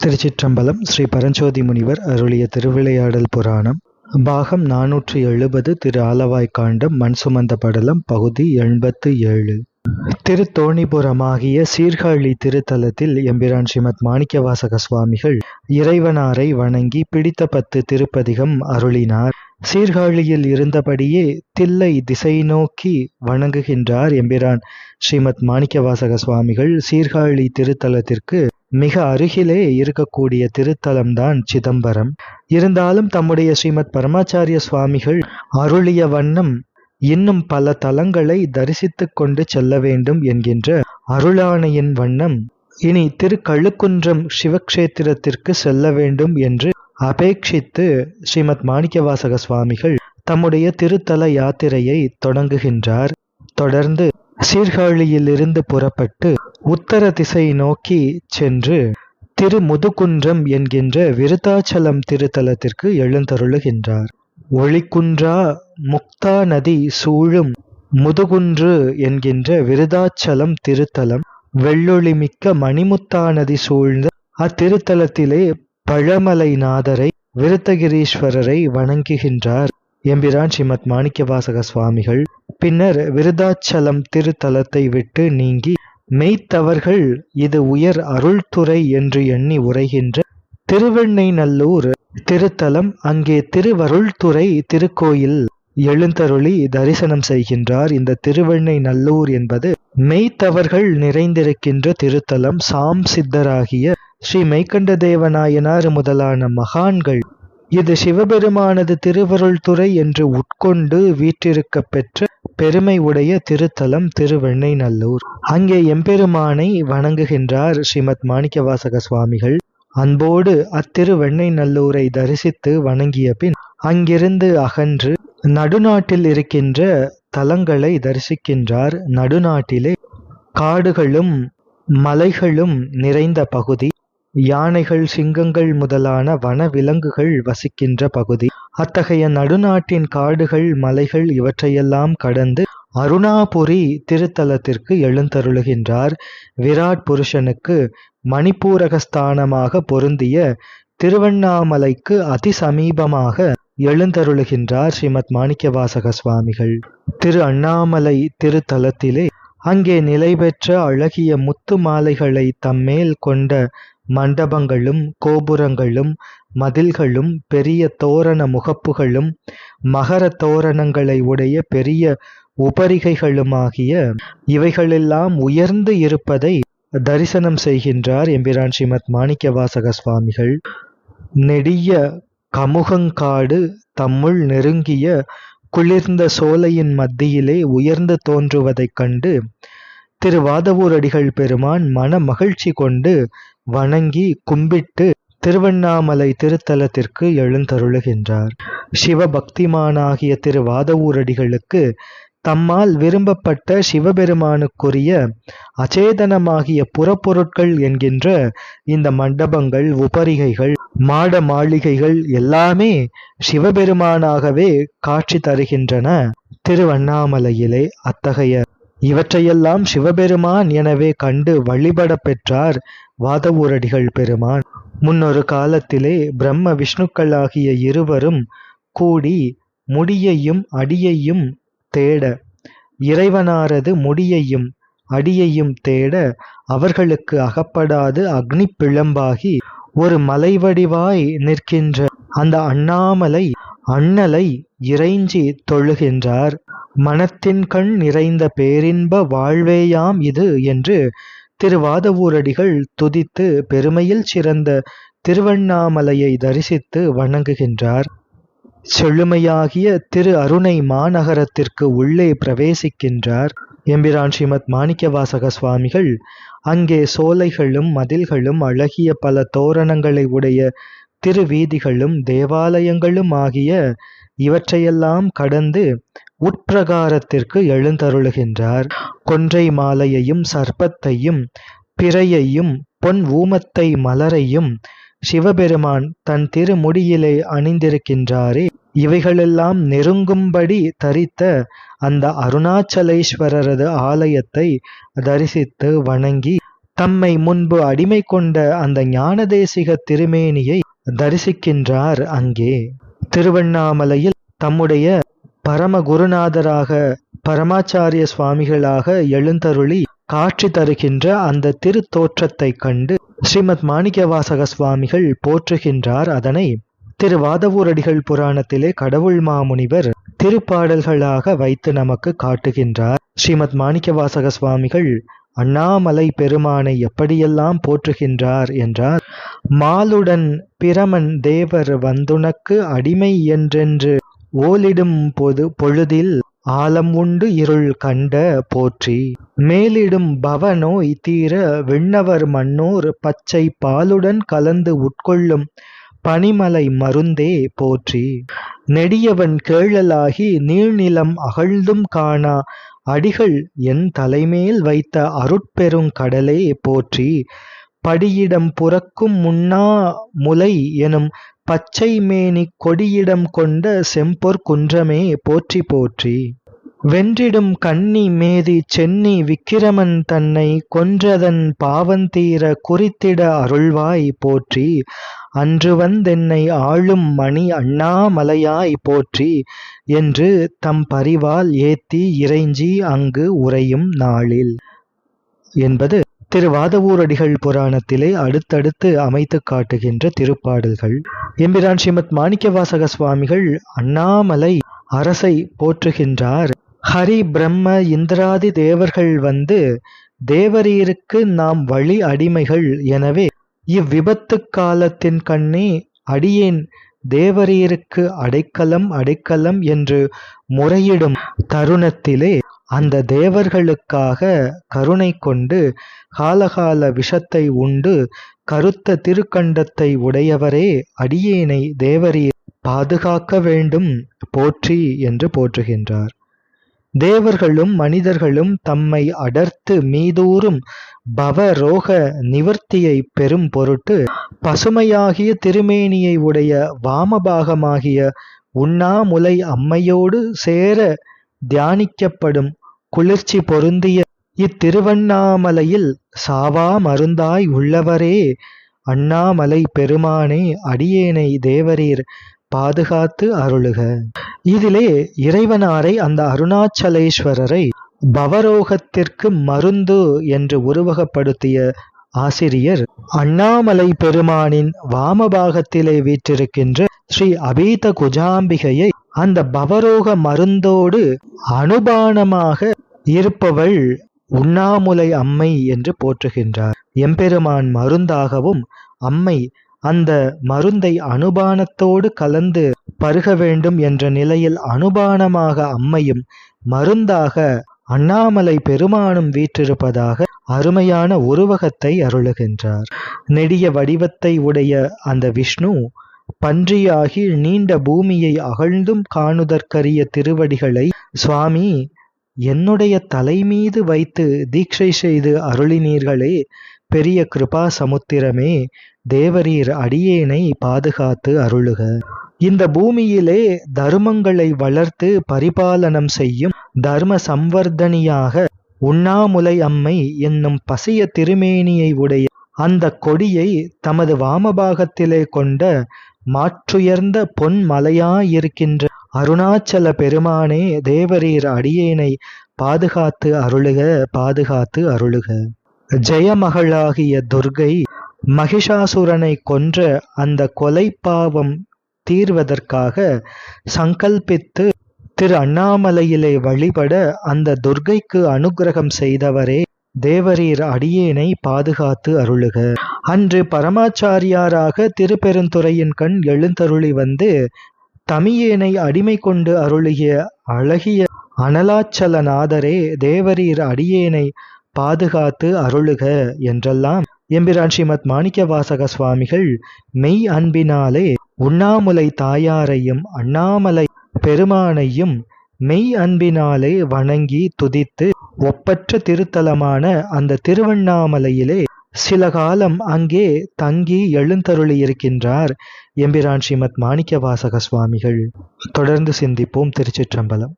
திருச்சிற்றம்பலம். ஸ்ரீ பரஞ்சோதி முனிவர் அருளிய திருவிளையாடல் புராணம் பாகம் 470. திரு ஆலவாய் காண்டம் மண் சுமந்த படலம் பகுதி 87. திருத்தோணிபுரமாகிய சீர்காழி திருத்தலத்தில் எம்பிரான் ஸ்ரீமத் மாணிக்கவாசக சுவாமிகள் இறைவனாரை வணங்கி பிடித்த 10 திருப்பதிகம் அருளினார். சீர்காழியில் இருந்தபடியே தில்லை திசை நோக்கி வணங்குகின்றார் எம்பிரான் ஸ்ரீமத் மாணிக்கவாசக சுவாமிகள். சீர்காழி திருத்தலத்திற்கு மிக அருகிலே இருக்கக்கூடிய திருத்தலம்தான் சிதம்பரம். இருந்தாலும் தம்முடைய ஸ்ரீமத் பரமாச்சாரிய சுவாமிகள் அருளிய வண்ணம் இன்னும் பல தலங்களை தரிசித்துக் கொண்டு செல்ல வேண்டும் என்கின்ற அருளாணையின் வண்ணம் இனி திருக்கழுக்குன்றம் சிவக்ஷேத்திரத்திற்கு செல்ல வேண்டும் என்று அபேட்சித்து ஸ்ரீமத் மாணிக்கவாசக சுவாமிகள் தம்முடைய திருத்தல யாத்திரையை தொடங்குகின்றார். தொடர்ந்து சீர்காழியிலிருந்து புறப்பட்டு உத்தர திசை நோக்கி சென்று திருமுதுகுன்றம் என்கின்ற விருத்தாச்சலம் திருத்தலத்திற்கு எழுந்தருளுகின்றார். ஒளிக்குன்றா முக்தா நதி சூழும் முதுகுன்று என்கின்ற விருதாச்சலம் திருத்தலம் வெள்ளொளிமிக்க மணிமுத்தா நதி சூழ்ந்த அத்திருத்தலத்திலே பழமலைநாதரை விருத்தகிரீஸ்வரரை வணங்குகின்றார் எம்பிரான் ஸ்ரீமத் மாணிக்கவாசக சுவாமிகள். பின்னர் விருதாச்சலம் திருத்தலத்தை விட்டு நீங்கி மெய்த்தவர்கள் இது உயர் அருள்துறை என்று எண்ணி உரைகின்ற திருவெண்ணைநல்லூர் திருத்தலம், அங்கே திருவருள்துறை திருக்கோயில் எழுந்தருளி தரிசனம் செய்கின்றார். இந்த திருவெண்ணைநல்லூர் என்பது மெய்த்தவர்கள் நிறைந்திருக்கின்ற திருத்தலம். சாம் சித்தராகிய ஸ்ரீ மெய்கண்ட தேவநாயனார் முதலான மகான்கள் இது சிவபெருமானது திருவருள்துறை என்று உட்கொண்டு வீற்றிருக்க பெற்ற பெருமை உடைய திருத்தலம் திருவெண்ணைநல்லூர். அங்கே எம்பெருமானை வணங்குகின்றார் ஸ்ரீமத் மாணிக்கவாசக சுவாமிகள். அன்போடு அத்திருவெண்ணைநல்லூரை தரிசித்து வணங்கிய பின் அங்கிருந்து அகன்று நடுநாட்டில் இருக்கின்ற தலங்களை தரிசிக்கின்றார். நடுநாட்டிலே காடுகளும் மலைகளும் நிறைந்த பகுதி, யானைகள் சிங்கங்கள் முதலான வன விலங்குகள் வசிக்கின்ற பகுதி. அத்தகைய நடுநாட்டின் காடுகள் மலைகள் இவற்றையெல்லாம் கடந்து அருணாபுரி திருத்தலத்திற்கு எழுந்தருளுகின்றார். விராட் புருஷனுக்கு மணிப்பூரகஸ்தானமாக பொருந்திய திருவண்ணாமலைக்கு அதிசமீபமாக எழுந்தருளுகின்றார் ஸ்ரீமத் மாணிக்கவாசக சுவாமிகள். திரு அண்ணாமலை திருத்தலத்திலே அங்கே நிலை பெற்ற அழகிய முத்து மாலைகளை தம்மேல் கொண்ட மண்டபங்களும் கோபுரங்களும் மதில்களும் பெரிய தோரண முகப்புகளும் மகர தோரணங்களை உடைய பெரிய உபரிகைகளுமாகிய இவைகளெல்லாம் உயர்ந்து இருப்பதை தரிசனம் செய்கின்றார் எம்பிரான் ஸ்ரீமத் மாணிக்கவாசக சுவாமிகள். நெடிய கமுகங்காடு தம்முள் நெருங்கிய குளிர்ந்த சோலையின் மத்தியிலே உயர்ந்து தோன்றுவதைக் கண்டு திருவாதவூர் அடிகள் பெருமான் மன மகிழ்ச்சி கொண்டு வணங்கி கும்பிட்டு திருவண்ணாமலை திருத்தலத்திற்கு எழுந்தருளுகின்றார். சிவபக்திமானாகிய திருவாதவூரடிகளுக்கு தம்மால் விரும்பப்பட்ட சிவபெருமானுக்குரிய அச்சேதனமாகிய புறப்பொருட்கள் என்கின்ற இந்த மண்டபங்கள் உபரிகைகள் மாட மாளிகைகள் எல்லாமே சிவபெருமானாகவே காட்சி தருகின்றன திருவண்ணாமலையிலே. அத்தகைய இவற்றையெல்லாம் சிவபெருமான் எனவே கண்டு வழிபட பெற்றார் வாதவூரடிகள் பெருமான். முன்னொரு காலத்திலே பிரம்ம விஷ்ணுக்களாகிய இருவரும் கூடி முடியையும் அடியையும் தேட, இறைவனாரது முடியையும் அடியையும் தேட அவர்களுக்கு அகப்படாது அக்னி பிழம்பாகி ஒரு மலைவடிவாய் நிற்கின்ற அந்த அண்ணாமலை அண்ணலை இறைஞ்சி தொழுகின்றார். மனத்தின் கண் நிறைந்த பேரின்ப வாழ்வேயாம் இது என்று திருவாதவூரடிகள் துதித்து பெருமையில் சிறந்த திருவண்ணாமலையை தரிசித்து வணங்குகின்றார். செழுமையாகிய திரு அருணை மாநகரத்திற்கு உள்ளே பிரவேசிக்கின்றார் எம்பிரான் ஸ்ரீமத் மாணிக்கவாசக சுவாமிகள். அங்கே சோலைகளும் மதில்களும் அழகிய பல தோரணங்களை உடைய திருவீதிகளும் தேவாலயங்களும் ஆகிய இவற்றையெல்லாம் கடந்து உட்பிரகாரத்திற்கு எழுந்தருளுகின்றார். கொன்றை மாலையையும் சர்ப்பத்தையும் பிறையையும் பொன் ஊமத்தை மலரையும் சிவபெருமான் தன் திருமுடியிலே அணிந்திருக்கின்றாரே, இவைகளெல்லாம் நெருங்கும்படி தரித்த அந்த அருணாச்சலேஸ்வரரது ஆலயத்தை தரிசித்து வணங்கி தம்மை முன்பு அடிமை கொண்ட அந்த ஞானதேசிக திருமேனியை தரிசிக்கின்றார். அங்கே திருவண்ணாமலையில் தம்முடைய பரம குருநாதராக பரமாச்சாரிய சுவாமிகளாக எழுந்தருளி காட்சி தருகின்ற அந்த திருத்தோற்றத்தை கண்டு ஸ்ரீமத் மாணிக்கவாசக சுவாமிகள் போற்றுகின்றார். அதனை திருவாதவூரடிகள் புராணத்திலே கடவுள் மாமுனிவர் திருப்பாடல்களாக வைத்து நமக்கு காட்டுகின்றார். ஸ்ரீமத் மாணிக்கவாசக சுவாமிகள் அண்ணாமலை பெருமானை எப்படியெல்லாம் போற்றுகின்றார் என்றார். மாலுடன் பிரமன் தேவர் வந்துனக்கு அடிமை என்றென்று ஓலிடும் பொழுதில் ஆலம் உண்டு இருள் கண்ட போற்றி. மேலிடும் பவநோய் தீர விண்ணவர் மன்னோர் பச்சை பாலுடன் கலந்து உட்கொள்ளும் பனிமலை மருந்தே போற்றி. நெடியவன் கேழலாகி நீழ்நிலம் அகழ்ந்தும் காணா அடிகள் என் தலைமேல் வைத்த அருட்பெருங் கடலே போற்றி. படியிடம் புறக்கும் முன்னா முலை எனும் பச்சை மேனி கொடியிடம் கொண்ட செம்பொற் குன்றமே போற்றி போற்றி. வென்றிடும் கன்னி மேதி சென்னி விக்கிரமன் தன்னை கொன்றதன் பாவந்தீர குறித்திட அருள்வாய் போற்றி. அன்று வந்தென்னை ஆளும் மணி அண்ணாமலையாய் போற்றி என்று தம் பரிவால் ஏத்தி இறைஞ்சி அங்கு உறையும் நாளில் என்பது திருவாதவூரடிகள் புராணத்திலே அடுத்தடுத்து அமைத்து காட்டுகின்ற திருப்பாடல்கள். எம்பிரான் ஸ்ரீமத் மாணிக்கவாசக சுவாமிகள் அண்ணாமலை அரசை போற்றுகின்றார். ஹரி பிரம்ம இந்திராதி தேவர்கள் வந்து தேவரீருக்கு நாம் வழி அடிமைகள். எனவே இவ்விபத்து காலத்தின் கண்ணே அடியேன் தேவரீருக்கு அடைக்கலம் அடைக்கலம் என்று முறையிடும் தருணத்திலே அந்த தேவர்களுக்காக கருணை கொண்டு காலகால விஷத்தை உண்டு கருத்த திருக்கண்டத்தை உடையவரே அடியேனை தேவரீர் பாதுகாக்க வேண்டும் போற்றி என்று போற்றுகின்றார். தேவர்களும் மனிதர்களும் தம்மை அடர்த்து மீதூறும் பவரோக நிவர்த்தியை பெரும் பொருட்டு பசுமையாகிய திருமேனியை உடைய வாமபாகமாகிய உண்ணாமுலை அம்மையோடு சேர தியானிக்கப்படும் குளிர்ச்சி பொருந்திய இத்திருவண்ணாமலையில் சாவா மருந்தாய் உள்ளவரே அண்ணாமலை பெருமானே அடியேனை தேவரீர் பாதுகாத்து அருளுக. இதிலே இறைவனாரை அந்த அருணாச்சலேஸ்வரரை பவரோகத்திற்கு மருந்து என்று உருவகப்படுத்திய ஆசிரியர் அண்ணாமலை பெருமானின் வாமபாகத்திலே வீற்றிருக்கின்ற ஸ்ரீ அபீத குஜாம்பிகையை அந்த பவரோக மருந்தோடு அனுபானமாக இருப்பவள் உண்ணாமுலை அம்மை என்று போற்றுகின்றார். எம்பெருமான் மருந்தாகவும் அம்மை அந்த மருந்தை அனுபானத்தோடு கலந்து பருக வேண்டும் என்ற நிலையில் அனுபானமாக அம்மையும் மருந்தாக அண்ணாமலை பெருமானும் வீற்றிருப்பதாக அருமையான உருவகத்தை அருளுகின்றார். நெடிய வடிவத்தை உடைய அந்த விஷ்ணு பன்றியாகி நீண்ட பூமியை அகழ்ந்தும் காணுதற்கரிய திருவடிகளை சுவாமி என்னுடைய தலை மீது வைத்து தீட்சை செய்து அருளினீர்களே, பெரிய கிருபா சமுத்திரமே, தேவரீர் அடியேனை பாதுகாத்து அருளுக. இந்த பூமியிலே தர்மங்களை வளர்த்து பரிபாலனம் செய்யும் தர்ம சம்வர்தனியாக உண்ணாமுலை அம்மை என்னும் பசிய திருமேனியை உடைய அந்த கொடியை தமது வாமபாகத்திலே கொண்ட மாற்றுயர்ந்த பொன் மலையாயிருக்கின்ற அருணாச்சல பெருமானே, தேவரீர் அடியேனை பாதுகாத்து அருளுக, பாதுகாத்து அருளுக. ஜெயமகளாகிய துர்கை மகிஷாசுரனை கொன்ற அந்த கொலை பாவம் தீர்வதற்காக சங்கல்பித்து திரு அண்ணாமலையிலே வழிபட அந்த துர்கைக்கு அனுக்கிரகம் செய்தவரே, தேவரீர் அடியேனை பாதுகாத்து அருளுக. அன்று பரமாச்சாரியாராக திருப்பெருந்துறையின் கண் எழுந்தருளி வந்து தமியேனை அடிமை கொண்டு அருளிய அழகிய அனலாச்சலநாதரே, தேவரீர் அடியேனை பாதுகாத்து அருளுக என்றெல்லாம் எம்பிரான் ஸ்ரீமத் மாணிக்கவாசக சுவாமிகள் மெய் அன்பினாலே உண்ணாமுலை தாயாரையும் அண்ணாமலை பெருமானையும் மெய் அன்பினாலே வணங்கி துதித்து ஒப்பற்ற திருத்தலமான அந்த திருவண்ணாமலையிலே சில காலம் அங்கே தங்கி எழுந்தருளியிருக்கின்றார் எம்பிரான் ஸ்ரீமத் மாணிக்கவாசக சுவாமிகள். தொடர்ந்து சிந்திப்போம். திருச்சிற்றம்பலம்.